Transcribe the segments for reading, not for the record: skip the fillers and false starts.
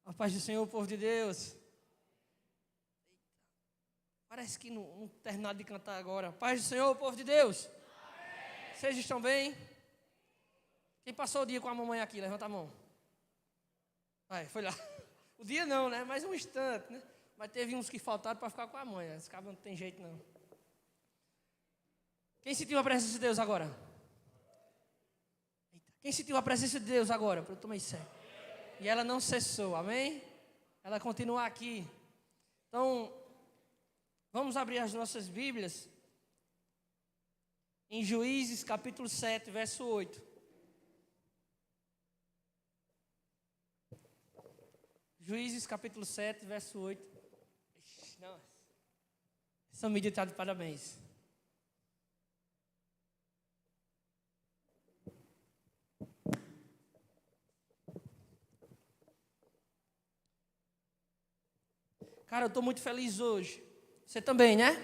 A paz do Senhor, povo de Deus. Parece que não terminaram de cantar agora. Paz do Senhor, povo de Deus. Amém. Vocês estão bem? Quem passou o dia com a mamãe aqui? Levanta a mão. Vai, foi lá. O dia não, né? Mas um instante, né? Mas teve uns que faltaram para ficar com a mãe. Esse cabra não tem jeito, não. Quem sentiu a presença de Deus agora? Quem sentiu a presença de Deus agora? Eu tomei sério. E ela não cessou, amém? Ela continua aqui. Então, vamos abrir as nossas Bíblias em Juízes capítulo 7, verso 8. Juízes capítulo 7, verso 8. Não, essa mídia está de parabéns. Cara, eu estou muito feliz hoje. Você também, né?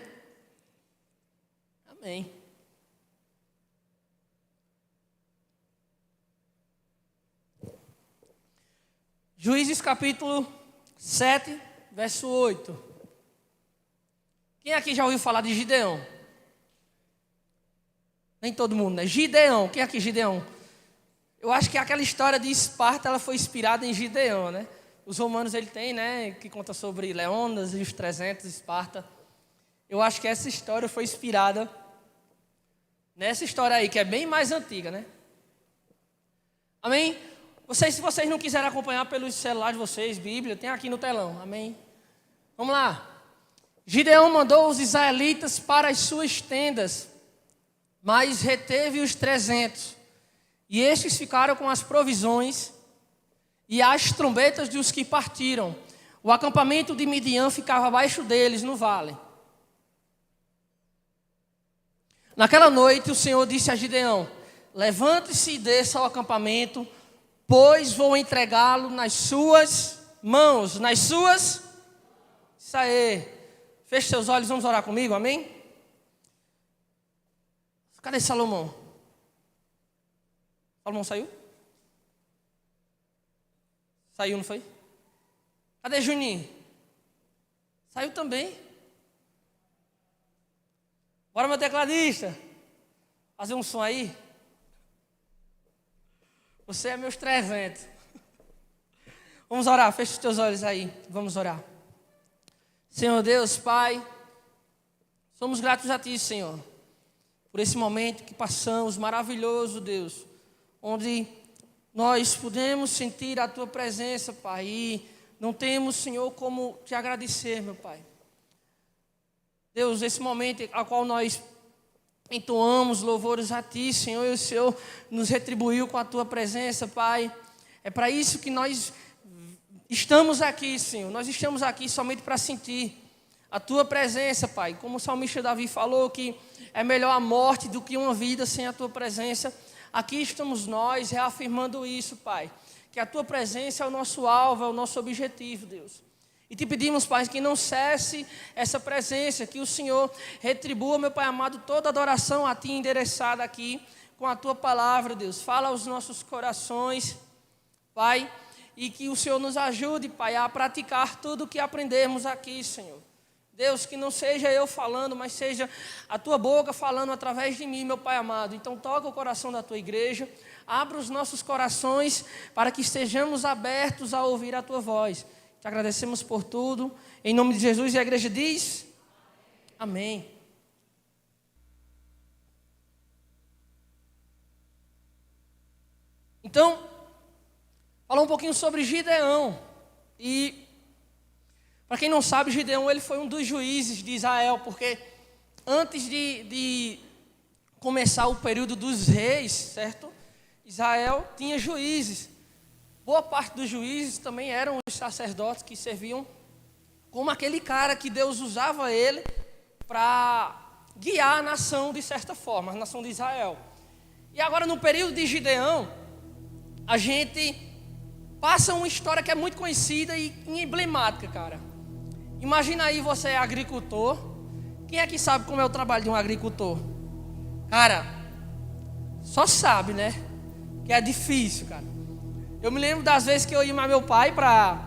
Amém. Juízes capítulo 7, verso 8. Quem aqui já ouviu falar de Gideão? Nem todo mundo, né? Gideão. Quem aqui, Gideão? Eu acho que aquela história de Esparta, ela foi inspirada em Gideão, né? Os romanos, ele tem, né, que conta sobre Leônidas e os 300 de Esparta. Eu acho que essa história foi inspirada nessa história aí, que é bem mais antiga, né? Amém? Se vocês não quiserem acompanhar pelo celular de vocês, Bíblia, tem aqui no telão, amém? Vamos lá. Gideão mandou os israelitas para as suas tendas, mas reteve os 300. E estes ficaram com as provisões e as trombetas dos que partiram. O acampamento de Midian ficava abaixo deles, no vale. Naquela noite, o Senhor disse a Gideão: levante-se e desça ao acampamento, pois vou entregá-lo nas suas mãos. Nas suas? Isso aí. Feche seus olhos, vamos orar comigo, amém? Cadê Salomão? Salomão saiu? Saiu, não foi? Cadê Juninho? Saiu também. Bora, meu tecladista. Fazer um som aí. Você é meus 300. Vamos orar, fecha os teus olhos aí. Vamos orar. Senhor Deus, Pai, somos gratos a Ti, Senhor, por esse momento que passamos, maravilhoso, Deus, onde nós podemos sentir a Tua presença, Pai, e não temos, Senhor, como Te agradecer, meu Pai. Deus, esse momento ao qual nós entoamos louvores a Ti, Senhor, e o Senhor nos retribuiu com a Tua presença, Pai. É para isso que nós estamos aqui, Senhor. Nós estamos aqui somente para sentir a Tua presença, Pai. Como o salmista Davi falou, que é melhor a morte do que uma vida sem a Tua presença. Aqui estamos nós reafirmando isso, Pai. Que a Tua presença é o nosso alvo, é o nosso objetivo, Deus. E Te pedimos, Pai, que não cesse essa presença, que o Senhor retribua, meu Pai amado, toda adoração a Ti endereçada aqui com a Tua palavra, Deus. Fala aos nossos corações, Pai, e que o Senhor nos ajude, Pai, a praticar tudo o que aprendemos aqui, Senhor. Deus, que não seja eu falando, mas seja a Tua boca falando através de mim, meu Pai amado. Então toca o coração da Tua igreja, abra os nossos corações para que estejamos abertos a ouvir a Tua voz. Te agradecemos por tudo, em nome de Jesus, e a igreja diz: amém. Então, falar um pouquinho sobre Gideão. E para quem não sabe, Gideão ele foi um dos juízes de Israel, porque antes de começar o período dos reis, certo? Israel tinha juízes. Boa parte dos juízes também eram os sacerdotes que serviam como aquele cara que Deus usava ele para guiar a nação de certa forma, a nação de Israel. E agora no período de Gideão, a gente passa uma história que é muito conhecida e emblemática, cara. Imagina aí, você é agricultor. Quem é que sabe como é o trabalho de um agricultor? Cara, só sabe, né? Que é difícil, cara. Eu me lembro das vezes que eu ia mais meu pai para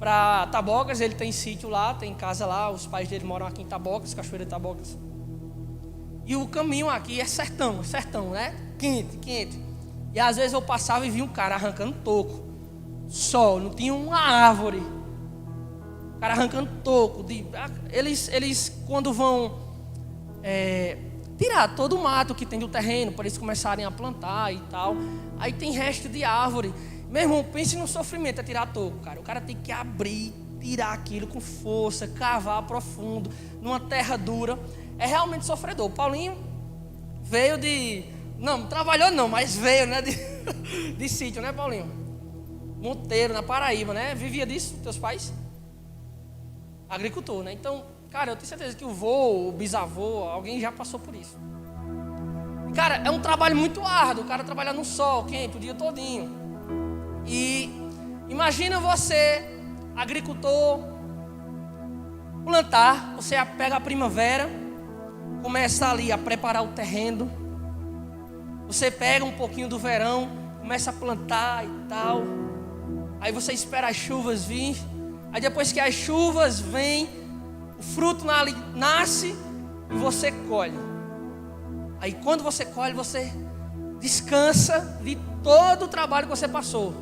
para Tabocas. Ele tem sítio lá, tem casa lá, os pais dele moram aqui em Tabocas, Cachoeira de Tabocas. E o caminho aqui é sertão, né? Quente. E às vezes eu passava e via um cara arrancando toco. Sol, não tinha uma árvore. O cara arrancando toco. Eles quando vão tirar todo o mato que tem do terreno, para eles começarem a plantar e tal. Aí tem resto de árvore. Meu irmão, pense no sofrimento, é tirar toco, cara. O cara tem que abrir, tirar aquilo com força, cavar profundo, numa terra dura. É realmente sofredor. O Paulinho veio não trabalhou não, mas veio, né, de sítio, né, Paulinho? Monteiro, na Paraíba, né? Vivia disso, teus pais? Agricultor, né? Então, cara, eu tenho certeza que o vô, o bisavô, alguém já passou por isso. Cara, é um trabalho muito árduo, o cara trabalha no sol, quente, o dia todinho. E imagina você, agricultor, plantar, você pega a primavera, começa ali a preparar o terreno, você pega um pouquinho do verão, começa a plantar e tal, aí você espera as chuvas vir, aí depois que as chuvas vêm, o fruto nasce e você colhe. Aí quando você colhe, você descansa de todo o trabalho que você passou.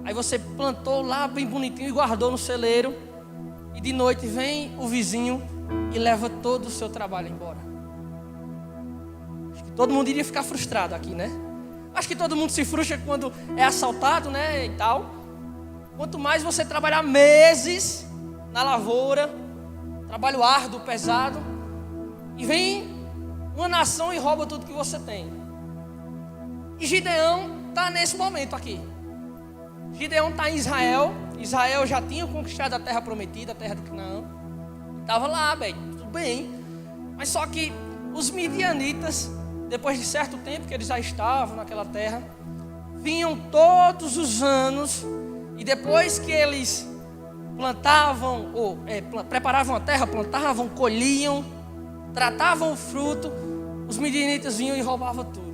Aí você plantou lá bem bonitinho e guardou no celeiro. E de noite vem o vizinho e leva todo o seu trabalho embora. Acho que todo mundo iria ficar frustrado aqui, né? Acho que todo mundo se frustra quando é assaltado, né? E tal. Quanto mais você trabalhar meses na lavoura, trabalho árduo, pesado, e vem uma nação e rouba tudo que você tem. E Gideão está nesse momento aqui. Gideão está em Israel. Israel já tinha conquistado a terra prometida, a terra de Canaã. Estava lá, tudo bem. Mas só que os midianitas, depois de certo tempo que eles já estavam naquela terra, vinham todos os anos. E depois que eles plantavam, preparavam a terra, plantavam, colhiam, tratavam o fruto, os midianitas vinham e roubavam tudo.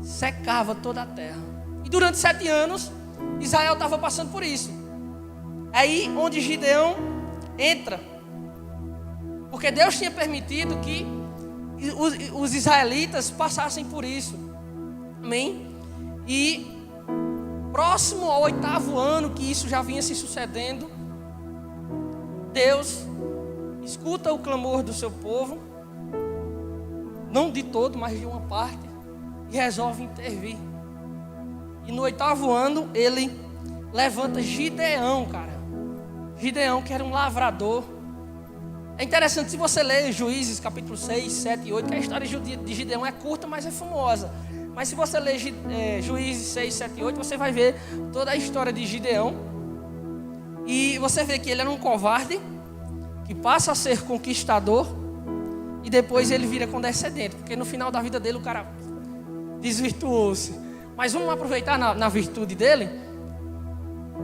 Secava toda a terra. E durante 7 anos, Israel estava passando por isso. Aí onde Gideão entra. Porque Deus tinha permitido que os israelitas passassem por isso. Amém? E próximo ao 8º ano que isso já vinha se sucedendo, Deus escuta o clamor do seu povo. Não de todo, mas de uma parte. E resolve intervir. E no 8º ano, ele levanta Gideão, cara. Gideão, que era um lavrador. É interessante, se você ler Juízes, capítulo 6, 7 e 8, que a história de Gideão é curta, mas é famosa. Mas se você ler Juízes 6, 7 e 8, você vai ver toda a história de Gideão. E você vê que ele era um covarde, que passa a ser conquistador, e depois ele vira condescendente, porque no final da vida dele o cara desvirtuou-se. Mas vamos aproveitar na virtude dele.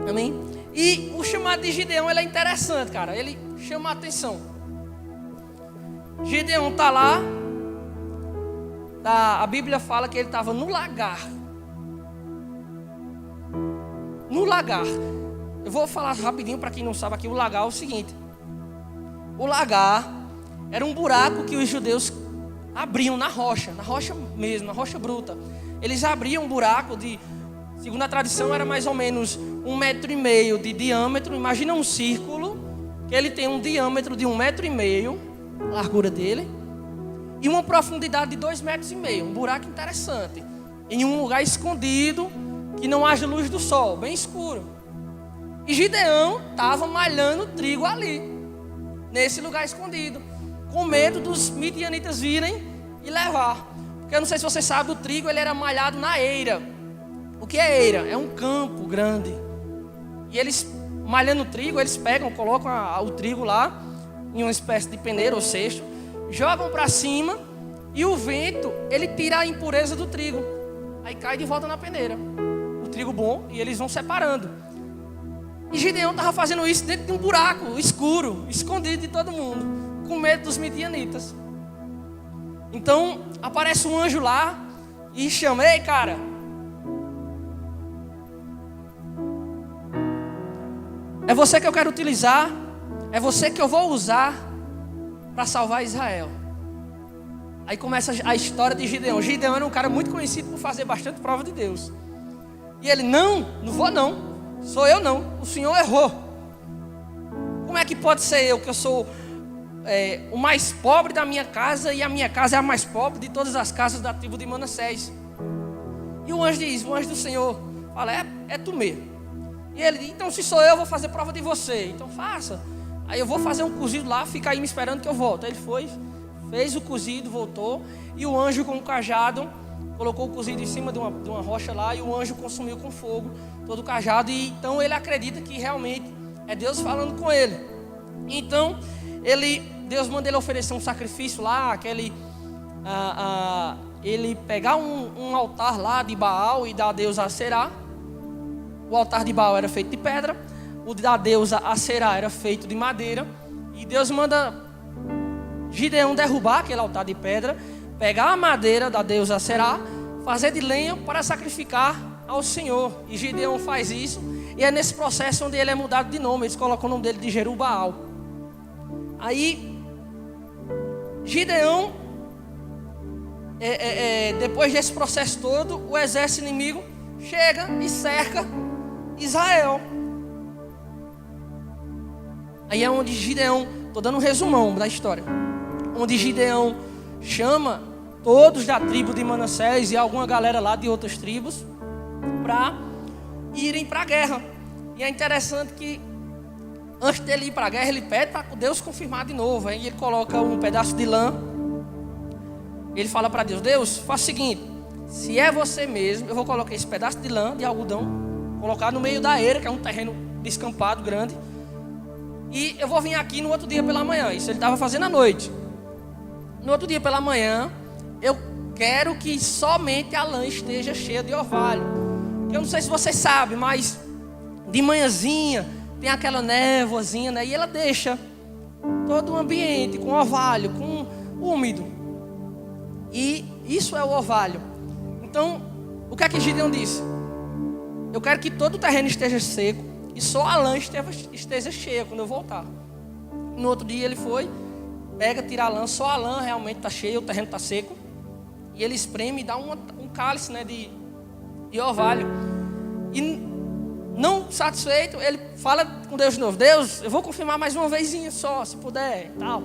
Amém? E o chamado de Gideão, ele é interessante, cara. Ele chama a atenção. Gideão está lá. A Bíblia fala que ele estava no lagar. No lagar. Eu vou falar rapidinho para quem não sabe aqui. O lagar é o seguinte. O lagar era um buraco que os judeus abriam na rocha mesmo, na rocha bruta. Eles abriam um buraco segundo a tradição, era mais ou menos 1,5 metro de diâmetro. Imagina um círculo, que ele tem um diâmetro de 1,5 metro, a largura dele, e uma profundidade de 2,5 metros. Um buraco interessante, em um lugar escondido, que não haja luz do sol, bem escuro. E Gideão estava malhando trigo ali, nesse lugar escondido, com medo dos midianitas virem e levar. Porque eu não sei se você sabe, o trigo ele era malhado na eira. O que é eira? É um campo grande. E eles, malhando o trigo, eles pegam, colocam o trigo lá, em uma espécie de peneira ou cesto, jogam para cima, e o vento, ele tira a impureza do trigo. Aí cai de volta na peneira. O trigo bom, e eles vão separando. E Gideão estava fazendo isso dentro de um buraco escuro, escondido de todo mundo, com medo dos midianitas. Então aparece um anjo lá e chama: ei, cara, É você que eu quero utilizar, é você que eu vou usar para salvar Israel. Aí começa a história de Gideão. Gideão era um cara muito conhecido por fazer bastante prova de Deus. E ele, não vou não, sou eu não, o Senhor errou. Como é que pode ser eu, que eu sou o mais pobre da minha casa, e a minha casa é a mais pobre de todas as casas da tribo de Manassés? E o anjo diz, o anjo do Senhor fala, é tu mesmo. E ele diz, então se sou eu vou fazer prova de você, então faça. Aí eu vou fazer um cozido lá, fica aí me esperando que eu volto. Aí ele foi, fez o cozido, voltou, e o anjo com o cajado colocou o cozido em cima de uma rocha lá, e o anjo consumiu com fogo todo o cajado. E então ele acredita que realmente é Deus falando com ele. Então Deus manda ele oferecer um sacrifício lá, ele pegar um altar lá de Baal e da deusa Aserá. O altar de Baal era feito de pedra, o da deusa Aserá era feito de madeira. E Deus manda Gideão derrubar aquele altar de pedra, pegar a madeira da deusa Aserá, fazer de lenha para sacrificar ao Senhor. E Gideão faz isso, e é nesse processo onde ele é mudado de nome. Eles colocam o nome dele de Jerubaal. Aí Gideão, depois desse processo todo, o exército inimigo chega e cerca Israel. Aí é onde Gideão, estou dando um resumão da história, onde Gideão chama todos da tribo de Manassés e alguma galera lá de outras tribos para irem para a guerra. E é interessante que antes dele ir para a guerra, ele pede para Deus confirmar de novo. Aí ele coloca um pedaço de lã. Ele fala para Deus, Deus, faça o seguinte, se é você mesmo, eu vou colocar esse pedaço de lã, de algodão, colocar no meio da eira, que é um terreno descampado, grande, e eu vou vir aqui no outro dia pela manhã. Isso ele estava fazendo à noite. No outro dia pela manhã, eu quero que somente a lã esteja cheia de orvalho. Eu não sei se vocês sabem, mas de manhãzinha tem aquela névoazinha, né? E ela deixa todo o ambiente com orvalho, com úmido. E isso é o orvalho. Então, o que é que Gideão disse? Eu quero que todo o terreno esteja seco e só a lã esteja cheia quando eu voltar. No outro dia ele foi, pega, tira a lã, só a lã realmente está cheia, o terreno está seco. E ele espreme e dá um cálice, né, de orvalho. E não satisfeito, ele fala com Deus de novo, Deus, eu vou confirmar mais uma vezinha só, se puder e tal.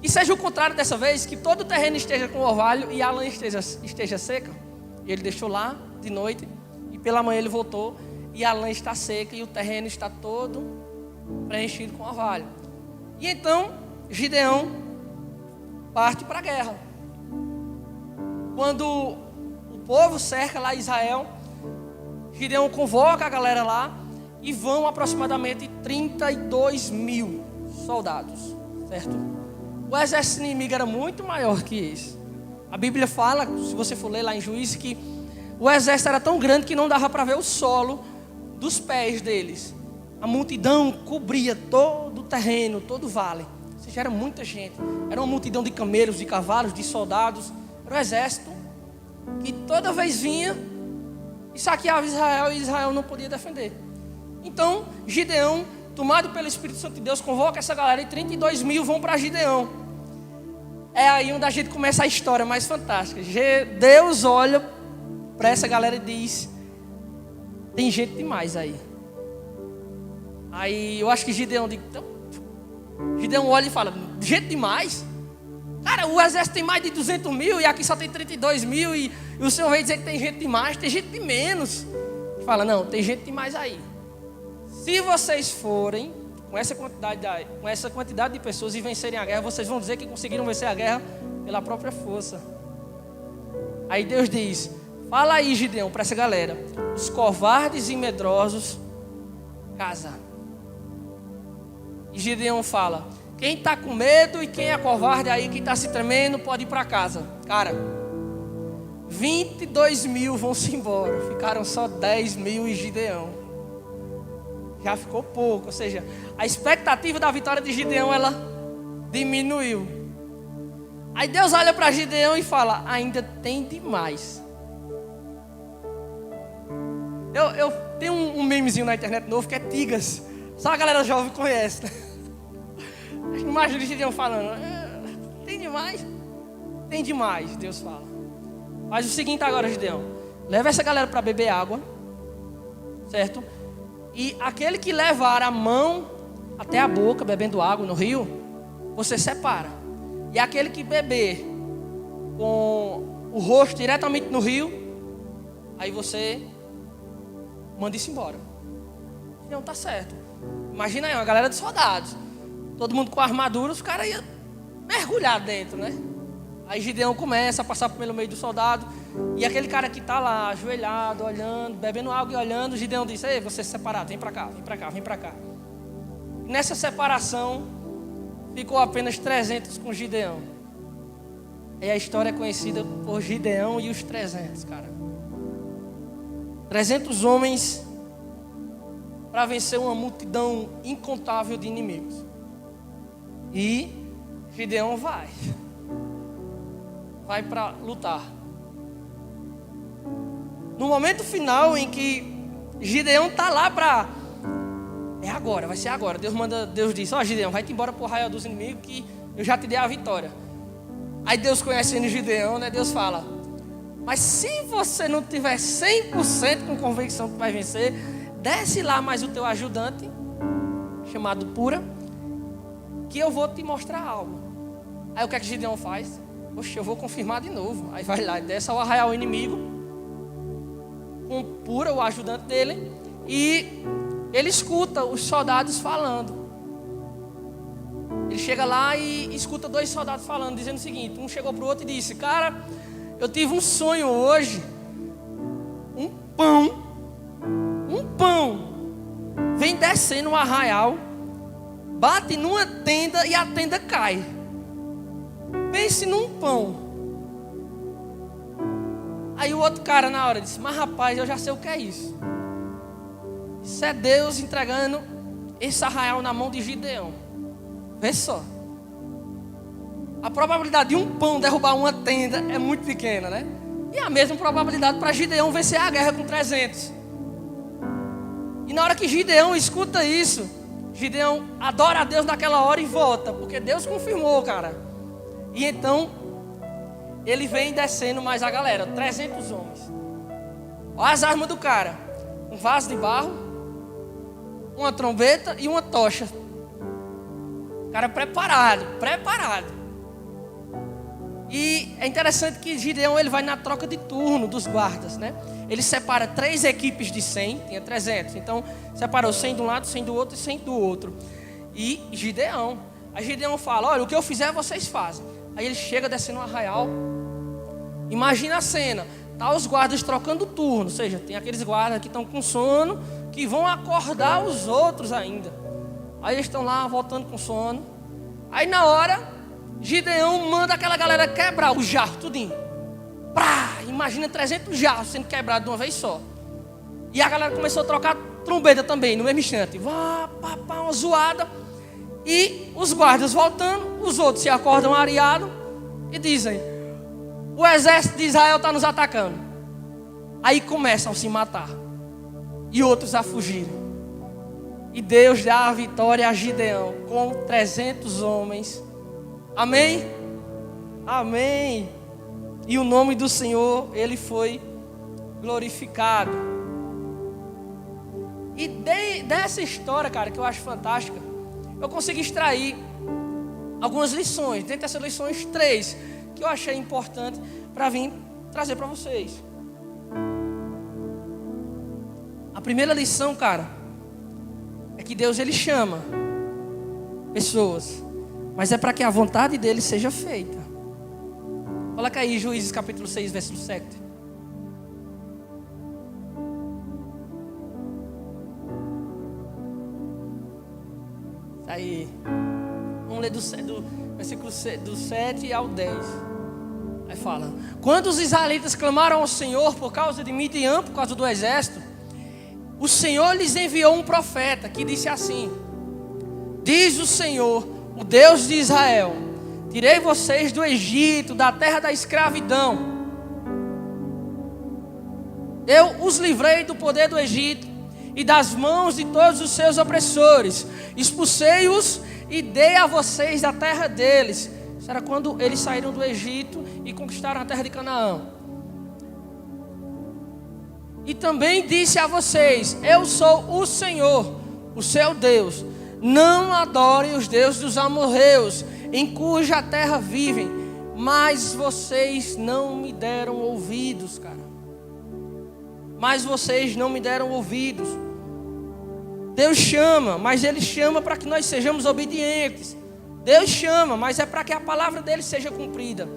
E seja o contrário dessa vez, que todo o terreno esteja com orvalho e a lã esteja seca. E ele deixou lá de noite, e pela manhã ele voltou, e a lã está seca e o terreno está todo preenchido com orvalho. E então Gideão parte para a guerra. Quando o povo cerca lá Israel, Gideão convoca a galera lá e vão aproximadamente 32 mil soldados, certo? O exército inimigo era muito maior que esse. A Bíblia fala, se você for ler lá em Juízes, que o exército era tão grande que não dava para ver o solo dos pés deles. A multidão cobria todo o terreno, todo o vale. Ou seja, era muita gente. Era uma multidão de camelos, de cavalos, de soldados. Era um exército que toda vez vinha e saqueava Israel, e Israel não podia defender. Então Gideão, tomado pelo Espírito Santo de Deus, convoca essa galera e 32 mil vão para Gideão. É aí onde a gente começa a história mais fantástica. Deus olha para essa galera e diz, tem gente demais aí. Aí eu acho que Gideão diz, então, Gideão olha e fala, gente demais? Cara, o exército tem mais de 200 mil e aqui só tem 32 mil e o senhor veio dizer que tem gente demais, tem gente de menos. Fala, não, tem gente demais aí. Se vocês forem com essa quantidade de pessoas e vencerem a guerra, vocês vão dizer que conseguiram vencer a guerra pela própria força. Aí Deus diz, fala aí Gideão para essa galera, os covardes e medrosos, casa. E Gideão fala, quem está com medo e quem é covarde aí, quem está se tremendo, pode ir para casa. Cara, 22 mil vão-se embora. Ficaram só 10 mil e Gideão. Já ficou pouco. Ou seja, a expectativa da vitória de Gideão, ela diminuiu. Aí Deus olha para Gideão e fala, ainda tem demais. Eu tenho um memezinho na internet novo que é Tigas. Só a galera jovem conhece, né? Imagina o Gideão falando. Tem demais? Tem demais, Deus fala. Faz o seguinte agora, Gideão. Leva essa galera para beber água. Certo? E aquele que levar a mão até a boca, bebendo água no rio, você separa. E aquele que beber com o rosto diretamente no rio, aí você manda isso embora. Não, tá certo. Imagina aí, uma galera de soldados. Todo mundo com armadura, os caras iam mergulhar dentro, né? Aí Gideão começa a passar pelo meio do soldado. E aquele cara que está lá, ajoelhado, olhando, bebendo água e olhando, Gideão diz: ei, você se separar, vem para cá, vem para cá, vem para cá. E nessa separação, ficou apenas 300 com Gideão. E a história é conhecida por Gideão e os 300, cara. 300 homens para vencer uma multidão incontável de inimigos. E Gideão vai para lutar. No momento final em que Gideão está lá para... É agora, vai ser agora. Deus diz: ó, Gideão, vai-te embora para o arraial dos inimigos que eu já te dei a vitória. Aí Deus, conhecendo Gideão, né, Deus fala: mas se você não tiver 100% com convicção que vai vencer, desce lá mais o teu ajudante, chamado Pura, que eu vou te mostrar algo. Aí o que é que Gideão faz? Poxa, eu vou confirmar de novo. Aí vai lá e desce ao arraial inimigo, com Pura, o ajudante dele, e ele escuta os soldados falando. Ele chega lá e escuta 2 soldados falando, dizendo o seguinte: um chegou para o outro e disse: cara, eu tive um sonho hoje. Um pão vem descendo um arraial, bate numa tenda e a tenda cai. Pense num pão. Aí o outro cara na hora disse: mas rapaz, eu já sei o que é isso. Isso é Deus entregando esse arraial na mão de Gideão. Vê só. A probabilidade de um pão derrubar uma tenda é muito pequena, né? E a mesma probabilidade para Gideão vencer a guerra com 300. E na hora que Gideão escuta isso, Gideão adora a Deus naquela hora e volta, porque Deus confirmou, cara. E então ele vem descendo mais a galera, 300 homens. Olha as armas do cara: um vaso de barro, uma trombeta e uma tocha. O cara preparado. E é interessante que Gideão, ele vai na troca de turno dos guardas, né? Ele separa 3 equipes de 100, tinha 300. Então separou 100 de um lado, 100 do outro e 100 do outro. E aí Gideão fala: olha, o que eu fizer vocês fazem. Aí ele chega descendo um arraial. Imagina a cena: tá os guardas trocando turno, ou seja, tem aqueles guardas que estão com sono, que vão acordar os outros ainda. Aí eles estão lá voltando com sono. Aí na hora, Gideão manda aquela galera quebrar o jarro tudinho. Imagina 300 jarros sendo quebrados de uma vez só. E a galera começou a trocar trombeta também no mesmo instante. Uma zoada. E os guardas voltando, os outros se acordam areados e dizem: o exército de Israel está nos atacando. Aí começam a se matar e outros a fugirem. E Deus dá a vitória a Gideão com 300 homens. Amém? Amém. E o nome do Senhor, ele foi glorificado. E dessa história, cara, que eu acho fantástica, eu consegui extrair algumas lições. Dentre essas lições, 3 que eu achei importante para vir trazer para vocês. A primeira lição, cara, é que Deus, ele chama pessoas, mas é para que a vontade dele seja feita. Coloca aí Juízes capítulo 6, versículo 7. Isso aí. Vamos ler do versículo do 7 ao 10. Aí fala: quando os israelitas clamaram ao Senhor por causa de Midian, por causa do exército, o Senhor lhes enviou um profeta que disse assim: diz o Senhor, o Deus de Israel: tirei vocês do Egito, da terra da escravidão. Eu os livrei do poder do Egito e das mãos de todos os seus opressores. Expulsei-os e dei a vocês a terra deles. Isso era quando eles saíram do Egito e conquistaram a terra de Canaã. E também disse a vocês: eu sou o Senhor, o seu Deus. Não adorem os deuses dos amorreus, em cuja terra vivem. Mas vocês não me deram ouvidos, cara. Mas vocês não me deram ouvidos. Deus chama, mas Ele chama para que nós sejamos obedientes. Deus chama, mas é para que a palavra dele seja cumprida.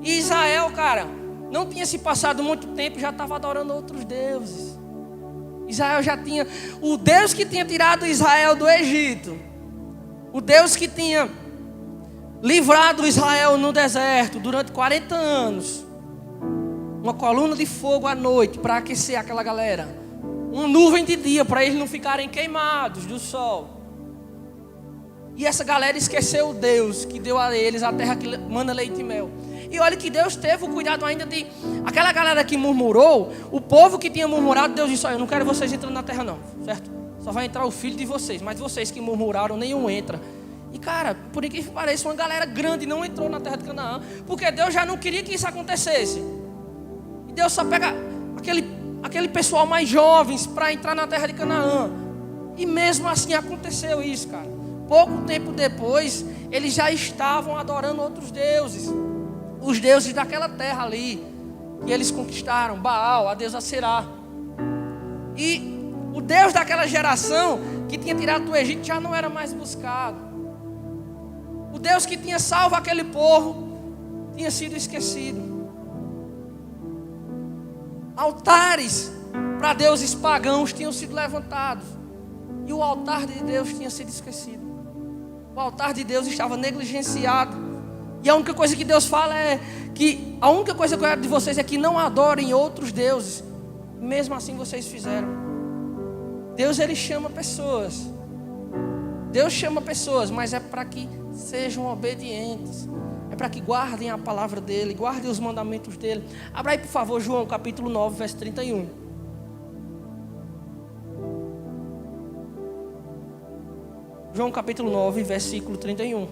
E Israel, cara, não tinha se passado muito tempo, já estava adorando outros deuses. Israel já tinha, o Deus que tinha tirado Israel do Egito, o Deus que tinha livrado Israel no deserto durante 40 anos, uma coluna de fogo à noite para aquecer aquela galera, uma nuvem de dia para eles não ficarem queimados do sol. E essa galera esqueceu o Deus que deu a eles a terra que manda leite e mel. E olha que Deus teve o cuidado ainda de... aquela galera que murmurou, o povo que tinha murmurado, Deus disse: olha, eu não quero vocês entrando na terra não, certo? Só vai entrar o filho de vocês, mas vocês que murmuraram, nenhum entra. E cara, por incrível que pareça, uma galera grande não entrou na terra de Canaã, porque Deus já não queria que isso acontecesse. E Deus só pega aquele pessoal mais jovens para entrar na terra de Canaã. E mesmo assim aconteceu isso, cara. Pouco tempo depois, eles já estavam adorando outros deuses. Os deuses daquela terra ali, que eles conquistaram, Baal, a deusa Será. E o Deus daquela geração, que tinha tirado do Egito, já não era mais buscado. O Deus que tinha salvo aquele povo, tinha sido esquecido. Altares para deuses pagãos tinham sido levantados. E o altar de Deus tinha sido esquecido. O altar de Deus estava negligenciado. E a única coisa que Deus fala é que a única coisa que eu quero de vocês é que não adorem outros deuses. Mesmo assim vocês fizeram. Deus, Ele chama pessoas. Deus chama pessoas, mas é para que sejam obedientes. É para que guardem a palavra dEle, guardem os mandamentos dEle. Abra aí, por favor, João capítulo 9, verso 31. João capítulo 9, versículo 31.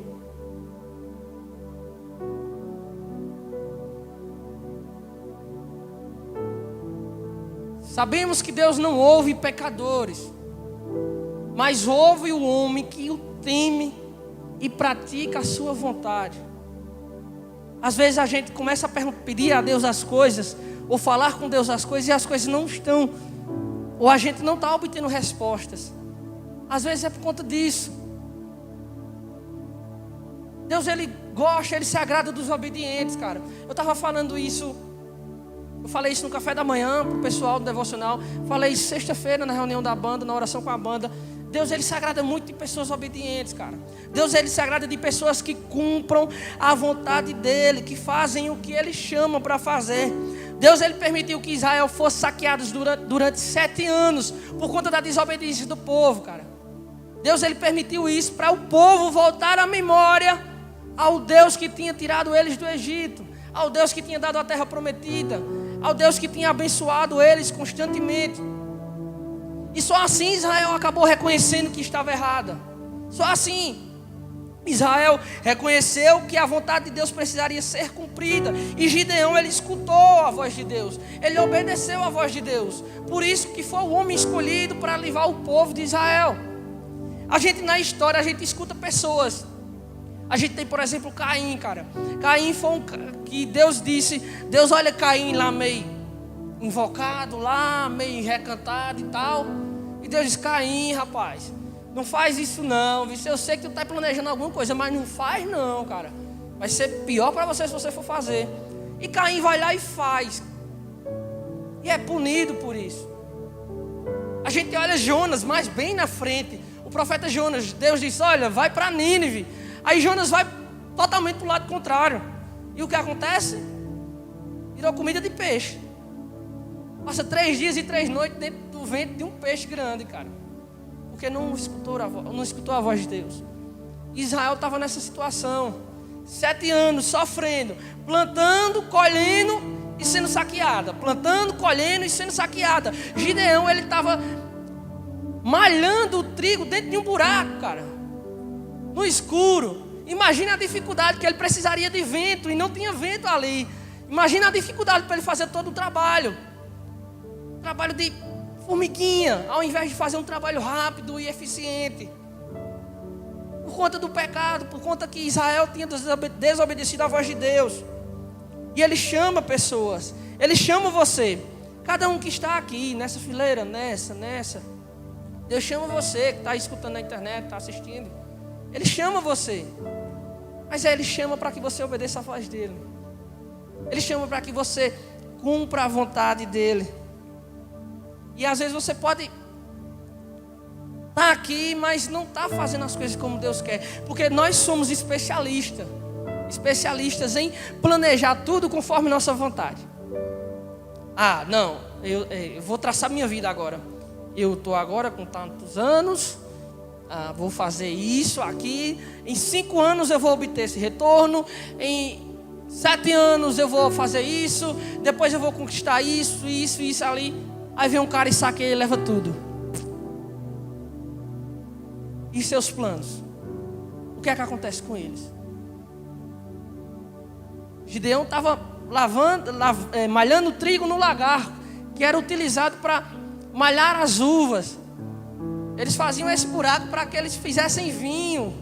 Sabemos que Deus não ouve pecadores, mas ouve o homem que o teme e pratica a sua vontade. Às vezes a gente começa a pedir a Deus as coisas, ou falar com Deus as coisas, e as coisas não estão, ou a gente não está obtendo respostas. Às vezes é por conta disso. Deus, Ele gosta, Ele se agrada dos obedientes, cara. Eu estava falando isso, eu falei isso no café da manhã para o pessoal do devocional. Falei isso sexta-feira na reunião da banda, na oração com a banda. Deus, Ele se agrada muito de pessoas obedientes, cara. Deus, Ele se agrada de pessoas que cumpram a vontade dEle, que fazem o que Ele chama para fazer. Deus, Ele permitiu que Israel fosse saqueado durante 7 anos por conta da desobediência do povo, cara. Deus, Ele permitiu isso para o povo voltar à memória ao Deus que tinha tirado eles do Egito, ao Deus que tinha dado a terra prometida, ao Deus que tinha abençoado eles constantemente. E só assim Israel acabou reconhecendo que estava errada. Só assim Israel reconheceu que a vontade de Deus precisaria ser cumprida. E Gideão, ele escutou a voz de Deus, ele obedeceu a voz de Deus. Por isso que foi o homem escolhido para livrar o povo de Israel. A gente na história, a gente escuta pessoas. A gente tem, por exemplo, Caim, cara. Caim foi um que Deus disse, Deus olha Caim lá meio invocado, lá meio recantado e tal. E Deus diz: Caim, rapaz, não faz isso não. Eu sei que tu está planejando alguma coisa, mas não faz não, cara. Vai ser pior para você se você for fazer. E Caim vai lá e faz. E é punido por isso. A gente olha Jonas, mas bem na frente. O profeta Jonas, Deus disse: olha, vai para Nínive. Aí Jonas vai totalmente para o lado contrário. E o que acontece? Virou comida de peixe. Passa 3 dias e 3 noites dentro do ventre de um peixe grande, cara. Porque não escutou a voz de Deus. Israel estava nessa situação. 7 anos sofrendo, plantando, colhendo e sendo saqueada. Plantando, colhendo e sendo saqueada. Gideão, ele estava malhando o trigo dentro de um buraco, cara. No escuro. Imagina a dificuldade que ele precisaria de vento e não tinha vento ali. Imagina a dificuldade para ele fazer todo o trabalho. Trabalho de formiguinha, ao invés de fazer um trabalho rápido e eficiente. Por conta do pecado, por conta que Israel tinha desobedecido à voz de Deus. E Ele chama pessoas, Ele chama você. Cada um que está aqui, nessa fileira, nessa. Deus chama você que está escutando na internet, está assistindo. Ele chama você. Mas Ele chama para que você obedeça à voz dEle. Ele chama para que você cumpra a vontade dEle. E às vezes você pode estar aqui, mas não está fazendo as coisas como Deus quer. Porque nós somos especialistas em planejar tudo conforme nossa vontade. Ah, não, eu vou traçar minha vida agora. Eu estou agora com tantos anos, vou fazer isso aqui. Em 5 anos eu vou obter esse retorno. Em 7 anos eu vou fazer isso. Depois eu vou conquistar isso ali. Aí vem um cara e saqueia e leva tudo. E seus planos? O que é que acontece com eles? Gideão estava malhando trigo no lagar, que era utilizado para malhar as uvas. Eles faziam esse buraco para que eles fizessem vinho.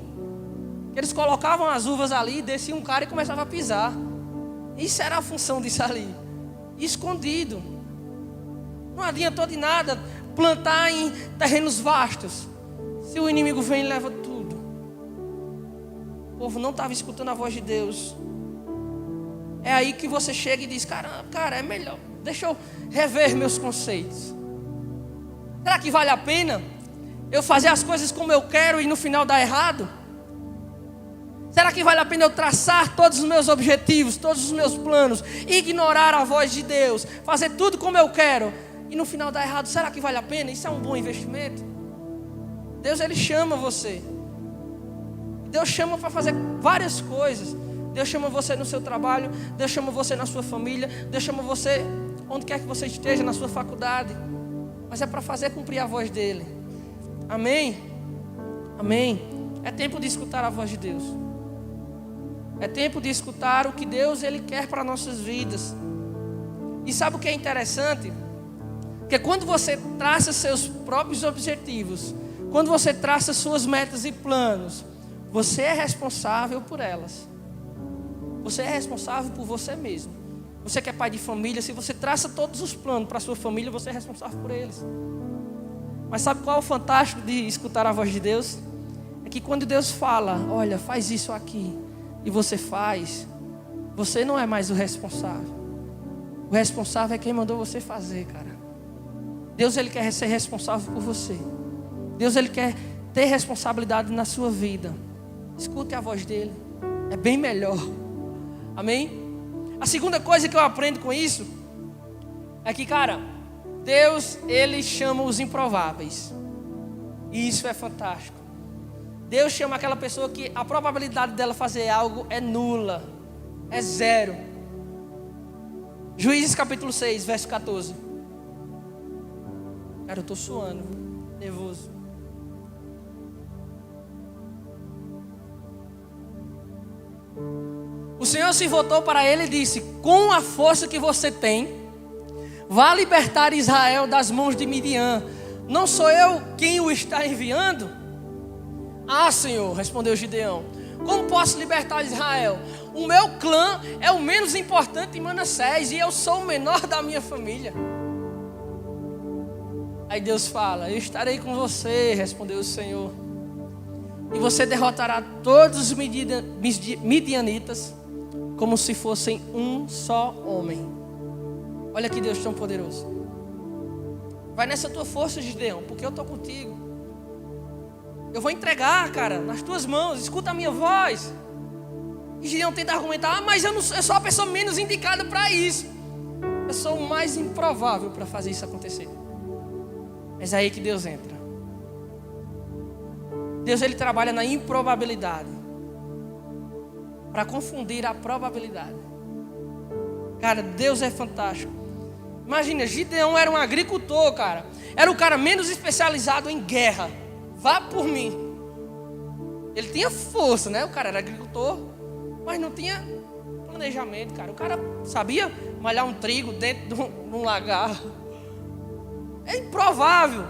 Eles colocavam as uvas ali, descia um cara e começava a pisar. Isso era a função disso ali. Escondido. Não adiantou de nada plantar em terrenos vastos, se o inimigo vem e leva tudo. O povo não estava escutando a voz de Deus. É aí que você chega e diz: cara, é melhor, deixa eu rever meus conceitos. Será que vale a pena eu fazer as coisas como eu quero e no final dar errado? Será que vale a pena eu traçar todos os meus objetivos, todos os meus planos, ignorar a voz de Deus, fazer tudo como eu quero e no final dar errado? Será que vale a pena? Isso é um bom investimento? Deus, Ele chama você. Deus chama para fazer várias coisas. Deus chama você no seu trabalho, Deus chama você na sua família, Deus chama você onde quer que você esteja, na sua faculdade. Mas é para fazer cumprir a voz dEle. Amém? Amém? É tempo de escutar a voz de Deus. É tempo de escutar o que Deus Ele quer para nossas vidas. E sabe o que é interessante? Porque quando você traça seus próprios objetivos, quando você traça suas metas e planos, você é responsável por elas. Você é responsável por você mesmo. Você que é pai de família, se você traça todos os planos para a sua família, você é responsável por eles. Mas sabe qual é o fantástico de escutar a voz de Deus? É que quando Deus fala: olha, faz isso aqui, e você faz, você não é mais o responsável. O responsável é quem mandou você fazer, cara. Deus, Ele quer ser responsável por você. Deus, Ele quer ter responsabilidade na sua vida. Escute a voz dEle. É bem melhor. Amém? A segunda coisa que eu aprendo com isso é que, cara, Deus, Ele chama os improváveis. E isso é fantástico. Deus chama aquela pessoa que a probabilidade dela fazer algo é nula, é zero. Juízes capítulo 6, verso 14. Cara, eu estou suando, nervoso. O Senhor se voltou para ele e disse: com a força que você tem, vá libertar Israel das mãos de Midian. Não sou eu quem o está enviando? Ah, Senhor, respondeu Gideão, como posso libertar Israel? O meu clã é o menos importante em Manassés e eu sou o menor da minha família. Aí Deus fala: eu estarei com você, respondeu o Senhor, e você derrotará todos os midianitas como se fossem um só homem. Olha que Deus tão poderoso. Vai nessa tua força, Gideão, porque eu estou contigo. Eu vou entregar, cara, nas tuas mãos. Escuta a minha voz. E Gideão tenta argumentar: mas eu sou a pessoa menos indicada para isso. Eu sou o mais improvável para fazer isso acontecer. Mas é aí que Deus entra. Deus, Ele trabalha na improbabilidade para confundir a probabilidade. Cara, Deus é fantástico. Imagina, Gideão era um agricultor, cara. Era o cara menos especializado em guerra. Vá por mim. Ele tinha força, né? O cara era agricultor, mas não tinha planejamento, cara. O cara sabia malhar um trigo dentro de um lagar. É improvável.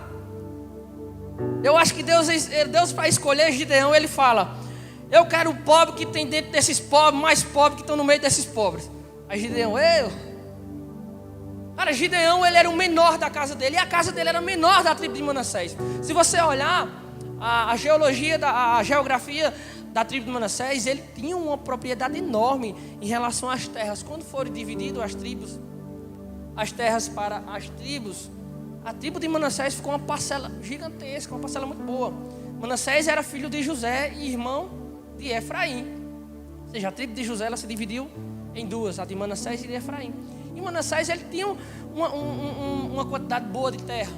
Eu acho que Deus para escolher Gideão, ele fala: eu quero o pobre que tem dentro desses pobres, mais pobres que estão no meio desses pobres. Aí Gideão, Cara, Gideão, ele era o menor da casa dele, e a casa dele era a menor da tribo de Manassés. Se você olhar a geografia da tribo de Manassés, ele tinha uma propriedade enorme em relação às terras. Quando foram divididas as terras para as tribos, a tribo de Manassés ficou uma parcela gigantesca, uma parcela muito boa. Manassés era filho de José e irmão de Efraim. Ou seja, a tribo de José ela se dividiu em duas, a de Manassés e de Efraim. E Manassés ele tinha uma quantidade boa de terra.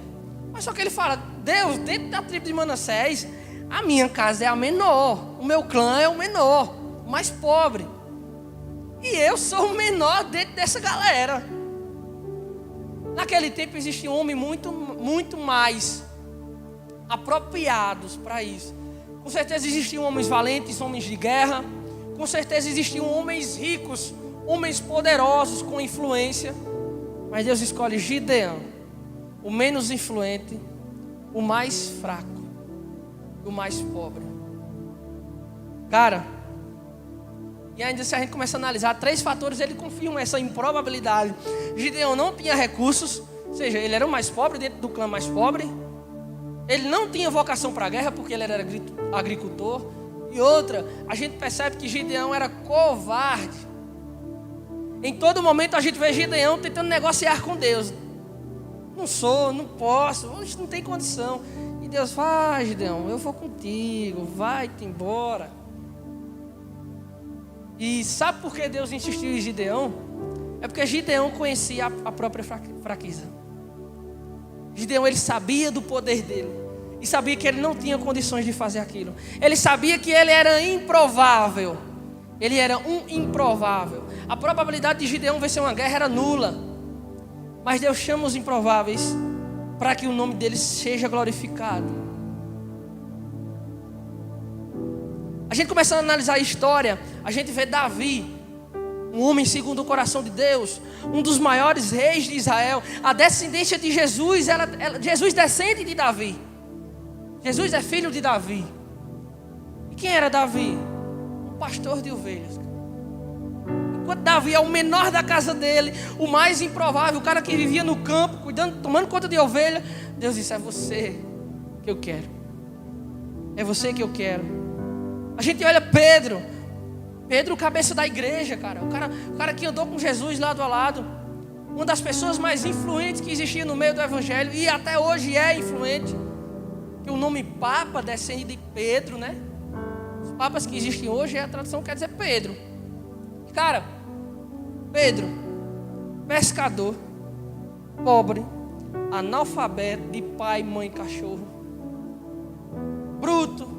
Mas só que ele fala: Deus, dentro da tribo de Manassés, a minha casa é a menor, o meu clã é o menor, o mais pobre. E eu sou o menor dentro dessa galera. Naquele tempo existiam homens muito mais apropriados para isso. Com certeza existiam homens valentes, homens de guerra. Com certeza existiam homens ricos, homens poderosos com influência. Mas Deus escolhe Gideão, o menos influente, o mais fraco, o mais pobre. Cara, e ainda se a gente começa a analisar 3 fatores, ele confirma essa improbabilidade. Gideão não tinha recursos, ou seja, ele era o mais pobre dentro do clã mais pobre. Ele não tinha vocação para a guerra porque ele era agricultor. E outra, a gente percebe que Gideão era covarde. Em todo momento a gente vê Gideão tentando negociar com Deus. Não posso, hoje não tem condição. E Deus fala: Gideão, eu vou contigo, vai-te embora. E sabe por que Deus insistiu em Gideão? É porque Gideão conhecia a própria fraqueza. Gideão, ele sabia do poder dele. E sabia que ele não tinha condições de fazer aquilo. Ele sabia que ele era improvável. Ele era um improvável. A probabilidade de Gideão vencer uma guerra era nula. Mas Deus chama os improváveis para que o nome deles seja glorificado. A gente começando a analisar a história, a gente vê Davi, um homem segundo o coração de Deus, um dos maiores reis de Israel. A descendência de Jesus, Jesus descende de Davi. Jesus é filho de Davi. E quem era Davi? Um pastor de ovelhas. Enquanto Davi é o menor da casa dele, o mais improvável, o cara que vivia no campo, cuidando, tomando conta de ovelha, Deus disse: é você que eu quero. É você que eu quero. A gente olha Pedro, cabeça da igreja, cara. O cara que andou com Jesus lado a lado. Uma das pessoas mais influentes que existia no meio do evangelho. E até hoje é influente. Que o nome Papa descende de Pedro, né? Os papas que existem hoje, a tradução quer dizer Pedro. Cara, Pedro, pescador, pobre, analfabeto, de pai, mãe, cachorro, bruto,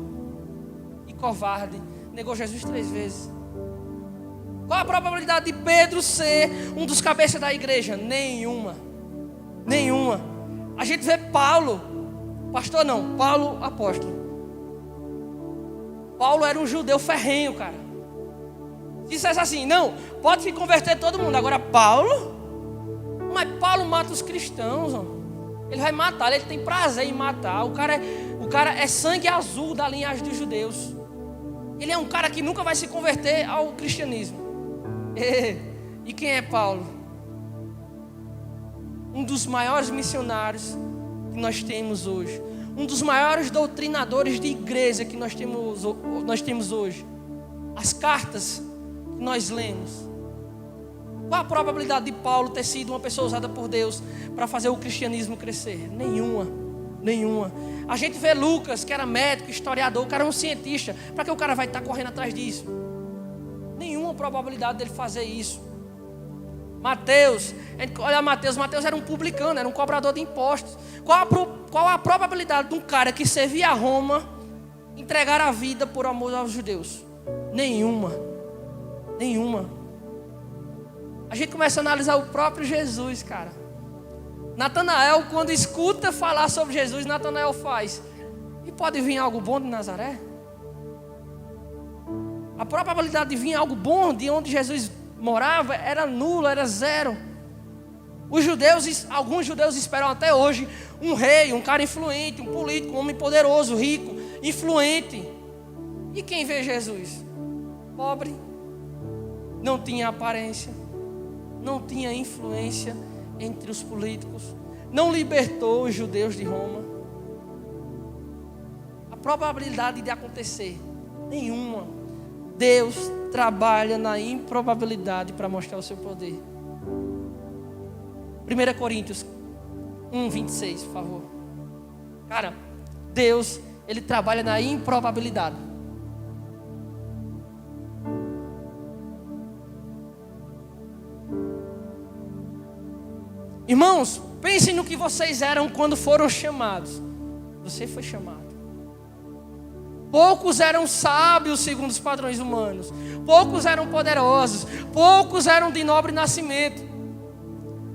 covarde, negou Jesus 3 vezes. Qual a probabilidade de Pedro ser um dos cabeças da igreja? Nenhuma. A gente vê Paulo, Paulo apóstolo. Paulo era um judeu ferrenho, cara. Se dissesse assim: não, pode se converter todo mundo. Agora Paulo, mas Paulo mata os cristãos, ó. Ele vai matar, ele tem prazer em matar. O cara é sangue azul da linhagem dos judeus. Ele é um cara que nunca vai se converter ao cristianismo. E quem é Paulo? Um dos maiores missionários que nós temos hoje. Um dos maiores doutrinadores de igreja que nós temos hoje. As cartas que nós lemos. Qual a probabilidade de Paulo ter sido uma pessoa usada por Deus para fazer o cristianismo crescer? Nenhuma. A gente vê Lucas, que era médico, historiador, o cara é um cientista. Para que o cara vai estar correndo atrás disso? Nenhuma probabilidade dele fazer isso. Mateus, a gente olha Mateus era um publicano, era um cobrador de impostos. Qual a probabilidade de um cara que servia a Roma entregar a vida por amor aos judeus? Nenhuma. A gente começa a analisar o próprio Jesus, cara. Natanael, quando escuta falar sobre Jesus, Natanael faz: e pode vir algo bom de Nazaré? A probabilidade de vir algo bom de onde Jesus morava era nula, era zero. Alguns judeus esperam até hoje um rei, um cara influente, um político, um homem poderoso, rico, influente. E quem vê Jesus? Pobre, não tinha aparência, não tinha influência entre os políticos, não libertou os judeus de Roma. A probabilidade de acontecer, nenhuma. Deus trabalha na improbabilidade para mostrar o seu poder. 1 Coríntios 1:26, por favor. Cara, Deus, Ele trabalha na improbabilidade. Irmãos, pensem no que vocês eram quando foram chamados. Você foi chamado. Poucos eram sábios segundo os padrões humanos. Poucos eram poderosos. Poucos eram de nobre nascimento.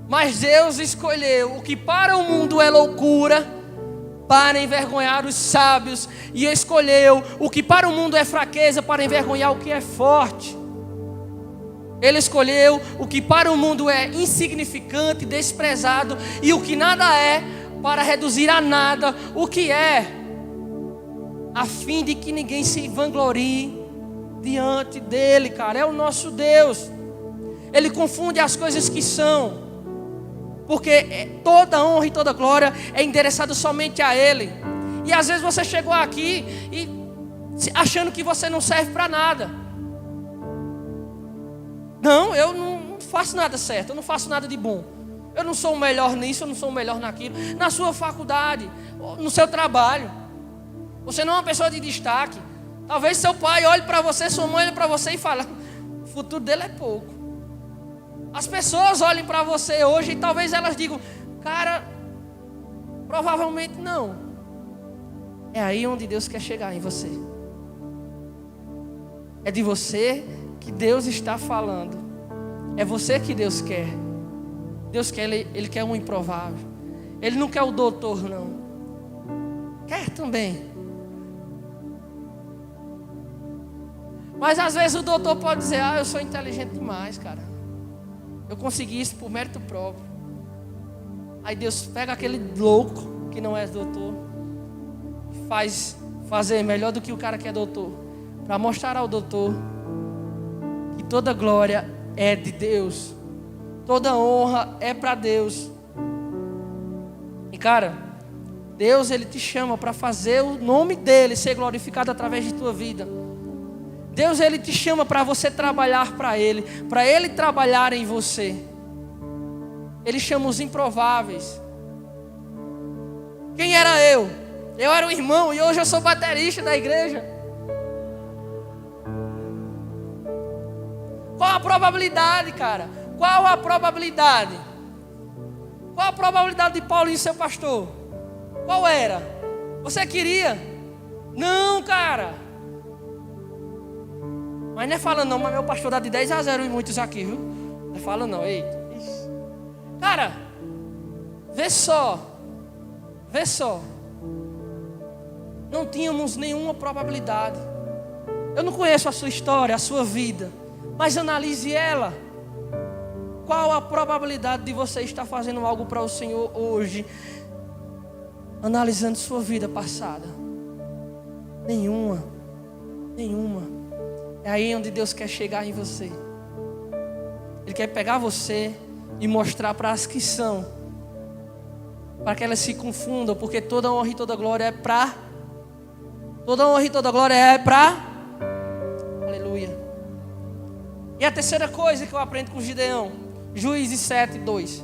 Mas Deus escolheu o que para o mundo é loucura para envergonhar os sábios. E escolheu o que para o mundo é fraqueza para envergonhar o que é forte. Ele escolheu o que para o mundo é insignificante, desprezado, e o que nada é, para reduzir a nada o que é, a fim de que ninguém se vanglorie diante dele, cara. É o nosso Deus. Ele confunde as coisas que são, porque toda honra e toda glória é endereçada somente a Ele. E às vezes você chegou aqui e achando que você não serve para nada. Não, eu não faço nada certo, eu não faço nada de bom. Eu não sou o melhor nisso, eu não sou o melhor naquilo. Na sua faculdade, no seu trabalho, você não é uma pessoa de destaque. Talvez seu pai olhe para você, sua mãe olhe para você e fale: o futuro dele é pouco. As pessoas olhem para você hoje e talvez elas digam: cara, provavelmente não. É aí onde Deus quer chegar em você. É de você que Deus está falando. É você que Deus quer. Deus quer, Ele quer um improvável. Ele não quer o doutor, não. Quer também. Mas às vezes o doutor pode dizer: ah, eu sou inteligente demais, cara. Eu consegui isso por mérito próprio. Aí Deus pega aquele louco que não é doutor e faz fazer melhor do que o cara que é doutor, para mostrar ao doutor que toda glória é de Deus, toda honra é para Deus. E cara, Deus, Ele te chama para fazer o nome dEle ser glorificado através de tua vida. Deus, Ele te chama para você trabalhar para Ele trabalhar em você. Ele chama os improváveis. Quem era eu? Eu era um irmão e hoje eu sou baterista da igreja. Qual a probabilidade, cara? Qual a probabilidade? Qual a probabilidade de Paulinho ser pastor? Qual era? Você queria? Não, cara. Mas não é falando não, mas meu pastor dá de 10-0 em muitos aqui, viu? Não é falando não, eita. Cara, vê só. Não tínhamos nenhuma probabilidade. Eu não conheço a sua história, a sua vida, mas analise ela. Qual a probabilidade de você estar fazendo algo para o Senhor hoje, analisando sua vida passada? Nenhuma. É aí onde Deus quer chegar em você. Ele quer pegar você e mostrar para as que são, para que elas se confundam, porque toda honra e toda glória é para... Aleluia. E a terceira coisa que eu aprendo com Gideão, Juízes 7:2.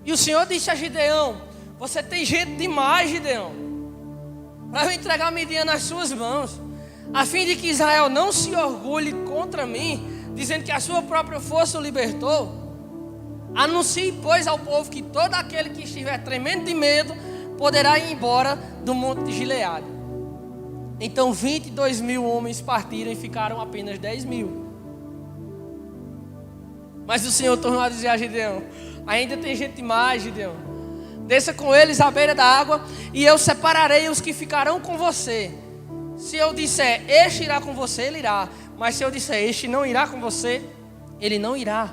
E o Senhor disse a Gideão: você tem jeito demais, Gideão, para eu entregar Midian nas suas mãos. a fim de que Israel não se orgulhe contra mim, dizendo que a sua própria força o libertou. Anuncie, pois, ao povo que todo aquele que estiver tremendo de medo poderá ir embora do monte de Gileade. Então 22.000 homens partiram e ficaram apenas 10.000. Mas o Senhor tornou a dizer a Gideão: ainda tem gente mais, Gideão. Desça com eles à beira da água, e eu separarei os que ficarão com você. Se eu disser, este irá com você, ele irá. Mas se eu disser, este não irá com você, ele não irá.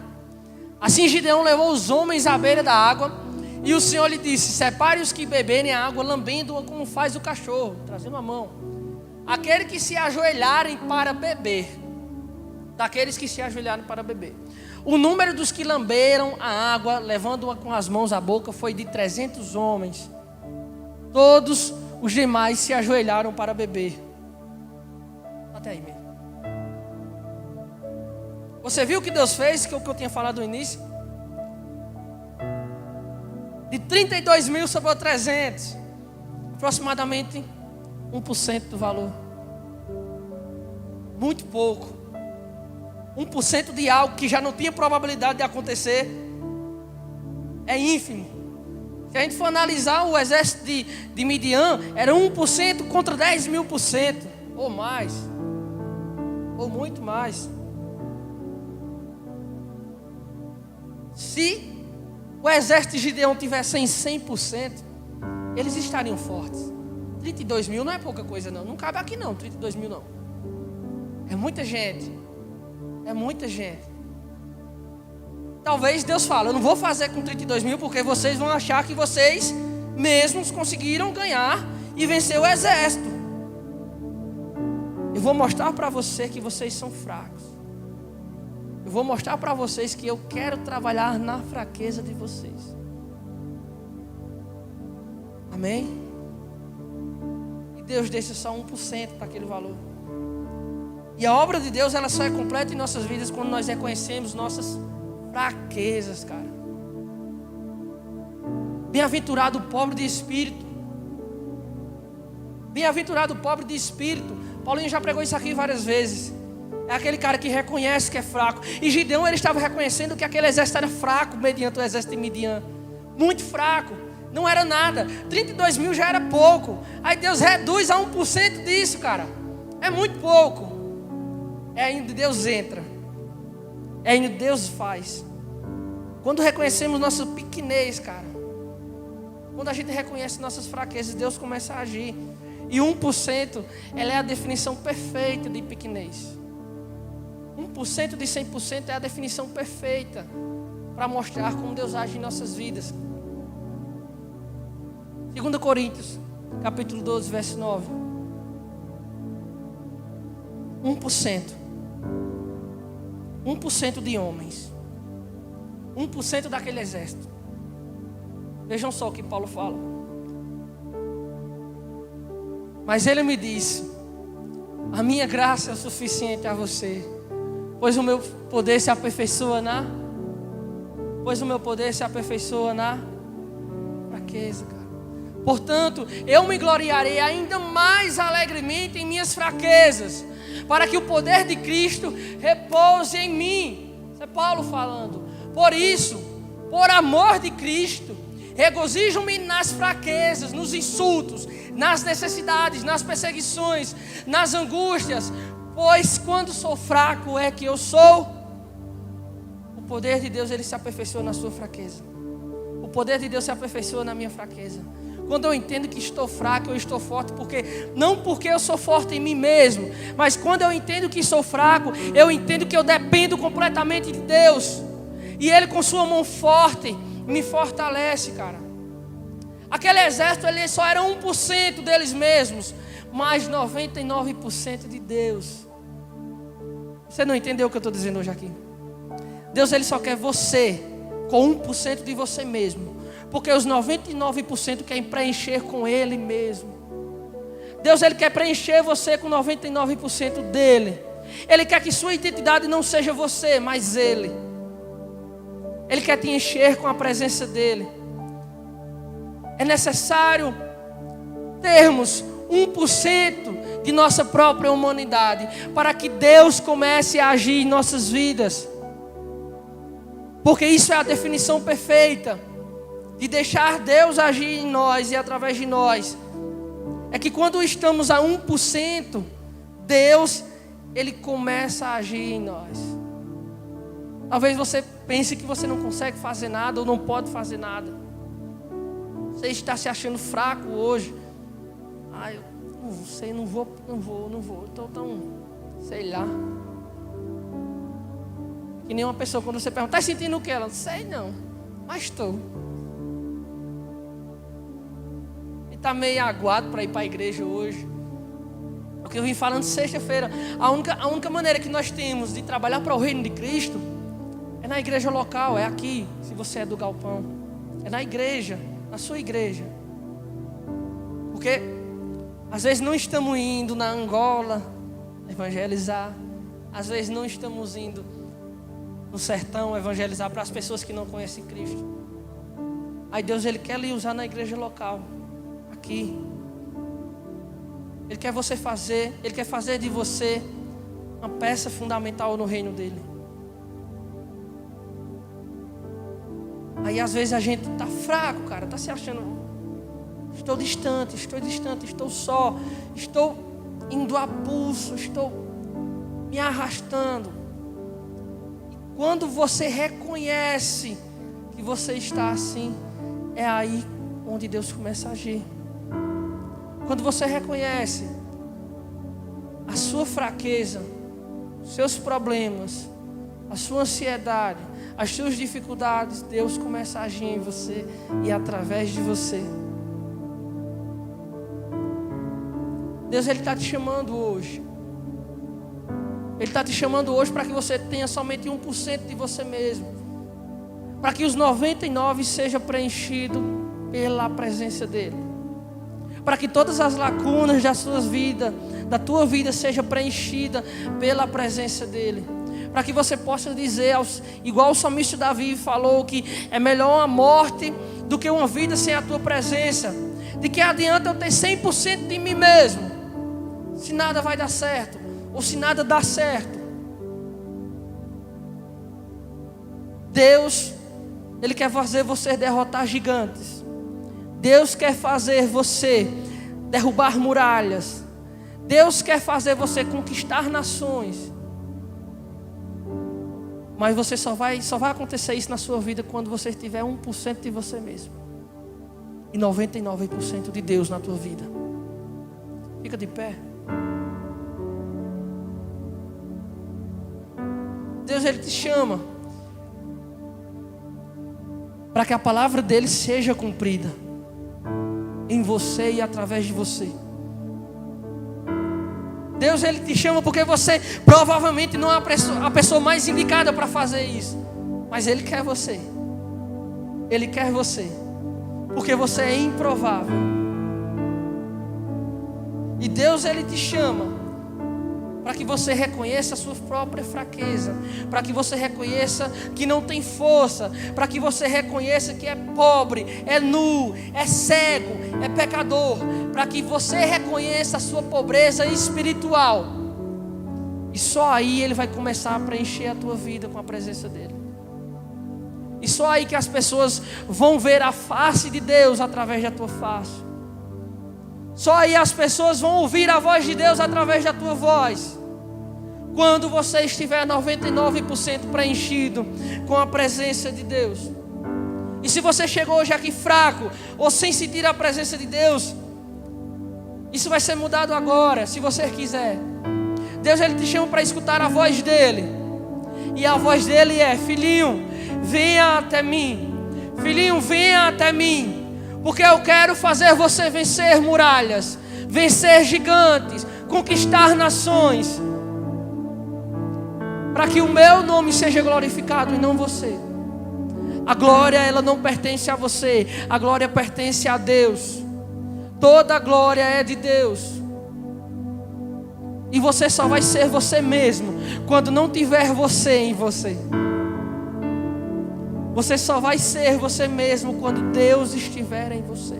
Assim Gideão levou os homens à beira da água, e o Senhor lhe disse: separe os que beberem a água, lambendo-a como faz o cachorro, trazendo a mão. Aqueles que se ajoelharem para beber, daqueles que se ajoelharam para beber. O número dos que lamberam a água, levando-a com as mãos à boca, foi de 300 homens. Todos os demais se ajoelharam para beber. Até aí mesmo. Você viu o que Deus fez, que é o que eu tinha falado no início? De 32.000 sobrou 300. Aproximadamente 1% do valor. Muito pouco. 1% de algo que já não tinha probabilidade de acontecer. É ínfimo. Se a gente for analisar o exército de Midian, era 1% contra 10.000%. Ou mais. Ou muito mais. Se o exército de Gideão tivesse em 100%, eles estariam fortes. 32.000 não é pouca coisa não. Não cabe aqui não, 32.000 não. É muita gente. É muita gente. Talvez Deus fale: eu não vou fazer com 32.000 porque vocês vão achar que vocês mesmos conseguiram ganhar e vencer o exército. Eu vou mostrar para você que vocês são fracos. Eu vou mostrar para vocês que eu quero trabalhar na fraqueza de vocês. Amém? E Deus deixa só 1% para aquele valor. E a obra de Deus, ela só é completa em nossas vidas quando nós reconhecemos nossas fraquezas, cara. Bem-aventurado o pobre de espírito. Bem-aventurado o pobre de espírito. Paulinho já pregou isso aqui várias vezes. É aquele cara que reconhece que é fraco. E Gideão, ele estava reconhecendo que aquele exército era fraco mediante o exército de Midian. Muito fraco. Não era nada. 32.000 já era pouco. Aí Deus reduz a 1% disso, cara. É muito pouco. É aí onde Deus entra. É aí onde Deus faz. Quando reconhecemos nossa pequenez, cara. Quando a gente reconhece nossas fraquezas, Deus começa a agir. E 1%, ela é a definição perfeita de pequenez. 1% de 100% é a definição perfeita para mostrar como Deus age em nossas vidas. 2 Coríntios, capítulo 12, verso 9. 1%. 1% de homens. 1% daquele exército. Vejam só o que Paulo fala. Mas ele me disse: a minha graça é o suficiente a você, pois o meu poder se aperfeiçoa na fraqueza, cara. Portanto, eu me gloriarei ainda mais alegremente em minhas fraquezas, para que o poder de Cristo repouse em mim. Isso é Paulo falando. Por isso, por amor de Cristo, regozijo-me nas fraquezas, nos insultos, nas necessidades, nas perseguições, nas angústias, pois quando sou fraco é que eu sou. O poder de Deus, ele se aperfeiçoa na sua fraqueza. O poder de Deus se aperfeiçoa na minha fraqueza. Quando eu entendo que estou fraco, eu estou forte, não porque eu sou forte em mim mesmo, mas quando eu entendo que sou fraco, eu entendo que eu dependo completamente de Deus. E Ele, com sua mão forte, me fortalece, cara. Aquele exército, ele só era 1% deles mesmos, mas 99% de Deus. Você não entendeu o que eu estou dizendo hoje aqui? Deus, ele só quer você com 1% de você mesmo, porque os 99% querem preencher com Ele mesmo. Deus, ele quer preencher você com 99% dele. Ele quer que sua identidade não seja você, mas Ele. Ele quer te encher com a presença dEle. É necessário termos 1% de nossa própria humanidade, para que Deus comece a agir em nossas vidas. Porque isso é a definição perfeita de deixar Deus agir em nós e através de nós. É que quando estamos a 1%, Deus, Ele começa a agir em nós. Talvez você pense que você não consegue fazer nada ou não pode fazer nada. Você está se achando fraco hoje. Eu não sei, não vou. Estou tão, sei lá. Que nem uma pessoa, quando você pergunta, está sentindo o que? Ela, não sei não, mas estou. E está meio aguado para ir para a igreja hoje. Porque eu vim falando sexta-feira. A única maneira que nós temos de trabalhar para o reino de Cristo é na igreja local, é aqui, se você é do galpão. É na igreja, na sua igreja. Porque às vezes não estamos indo na Angola evangelizar. Às vezes não estamos indo no sertão evangelizar para as pessoas que não conhecem Cristo. Aí Deus, Ele quer lhe usar na igreja local, aqui. Ele quer Ele quer fazer de você uma peça fundamental no reino dele. Aí às vezes a gente está fraco, cara, está se achando, estou distante, estou só, estou indo a pulso, estou me arrastando. E quando você reconhece que você está assim, é aí onde Deus começa a agir. Quando você reconhece a sua fraqueza, os seus problemas, a sua ansiedade, as suas dificuldades, Deus começa a agir em você e através de você. Deus, Ele está te chamando hoje. Ele está te chamando hoje para que você tenha somente 1% de você mesmo. Para que os 99% seja preenchido pela presença dEle. Para que todas as lacunas da tua vida seja preenchida pela presença dEle. Para que você possa dizer, igual o salmista Davi falou, que é melhor uma morte do que uma vida sem a tua presença. De que adianta eu ter 100% de mim mesmo, se nada vai dar certo, ou se nada dá certo. Deus, Ele quer fazer você derrotar gigantes. Deus quer fazer você derrubar muralhas. Deus quer fazer você conquistar nações. Mas você só vai acontecer isso na sua vida quando você tiver 1% de você mesmo e 99% de Deus na tua vida. Fica de pé. Deus, Ele te chama para que a palavra dEle seja cumprida em você e através de você. Deus, Ele te chama porque você provavelmente não é a pessoa mais indicada para fazer isso. Mas Ele quer você. Ele quer você. Porque você é improvável. E Deus, Ele te chama para que você reconheça a sua própria fraqueza. Para que você reconheça que não tem força. Para que você reconheça que é pobre, é nu, é cego, é pecador. Para que você reconheça a sua pobreza espiritual. E só aí Ele vai começar a preencher a tua vida com a presença dEle. E só aí que as pessoas vão ver a face de Deus através da tua face. Só aí as pessoas vão ouvir a voz de Deus através da tua voz. Quando você estiver 99% preenchido com a presença de Deus. E se você chegou hoje aqui fraco ou sem sentir a presença de Deus, isso vai ser mudado agora, se você quiser. Deus, Ele te chama para escutar a voz dEle. E a voz dEle é: filhinho, venha até mim. Filhinho, venha até mim. Porque eu quero fazer você vencer muralhas, vencer gigantes, conquistar nações. Para que o meu nome seja glorificado e não você. A glória, ela não pertence a você. A glória pertence a Deus. Toda a glória é de Deus. E você só vai ser você mesmo quando não tiver você em você. Você só vai ser você mesmo quando Deus estiver em você.